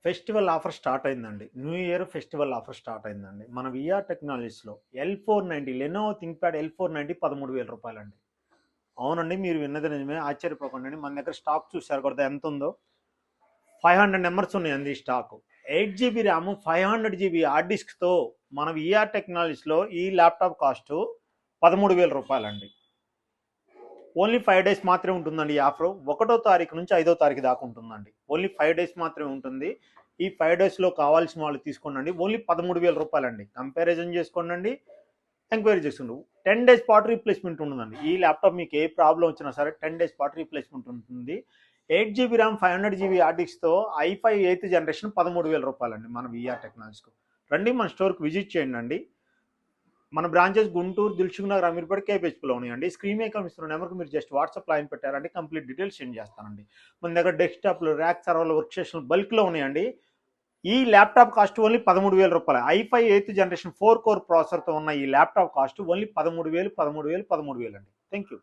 Festival offer start అయిందండి. New year festival offer start అయిందండి. మన విఆర్ టెక్నాలజీస్‌లో ఎల్490 లెనోవో థింక్‌ప్యాడ్ ఎల్490 రూ. 13,000 అండి. అవునండి. మీరు విన్నది నిజమే. ఆశ్చర్యపోకండి. మన దగ్గర స్టాక్ చూసారు కదా ఎంతుందో. 500 నెంబర్స్ ఉన్నాయండి ఈ stock. 8 GB RAM, 500 GB hard డిస్క్‌తో మన విఆర్ టెక్నాలజీస్‌లో ఈ ల్యాప్‌టాప్ కాస్టు రూ. 13,000 అండి. ఓన్లీ 5 డేస్ మాత్రమే ఉంటుందండి ఈ ఆఫర్. 1వ తారీఖు నుంచి 5వ తారీఖు దాకా ఉంటుందండి. ఓన్లీ 5 డేస్ మాత్రమే ఉంటుంది. ఈ 5 డేస్‌లో కావాల్సిన వాళ్ళు తీసుకోండి. ఓన్లీ రూ. 13,000 అండి. కంపారిజన్ చేసుకోండి. ఎంక్వైరీ చేసుకోండి. 10 డేస్ పాటు రీప్లేస్మెంట్ ఉంటుందండి. ఈ ల్యాప్టాప్ మీకు ఏ ప్రాబ్లం వచ్చినా సరే 10 డేస్ పాటు రీప్లేస్మెంట్ ఉంటుంది. 8 జీబీ ర్యామ్, 500 జీబీ హార్డ్ డిస్క్‌తో i5 8th జనరేషన్ రూ. 13,000 అండి మన విఆర్ టెక్నాలజీస్‌కు. రండి మన స్టోర్‌కి విజిట్ చేయండి. మన బ్రాంచెస్ గుంటూరు, దిల్సుఖ్నగర్, అమీర్పేట, కేపీహెచ్‌పీలో ఉన్నాయండి. స్క్రీన్ మీద కనిపిస్తున్న నెంబర్‌కి మీరు జస్ట్ వాట్సాప్ లైన్ పెట్టారంటే కంప్లీట్ డీటెయిల్స్ సెండ్ చేస్తానండి. మన దగ్గర డెస్క్‌టాప్‌లు, ర్యాక్ సర్వర్లు, వర్క్ స్టేషన్లు బల్క్‌లో ఉన్నాయండి. ఈ ల్యాప్టాప్ కాస్ట్ ఓన్లీ రూ. 13,000. i5 8th జనరేషన్ 4 కోర్ ప్రాసెసర్‌తో ఉన్న ఈ ల్యాప్టాప్ కాస్ట్ ఓన్లీ 13,000 అండి. Thank you.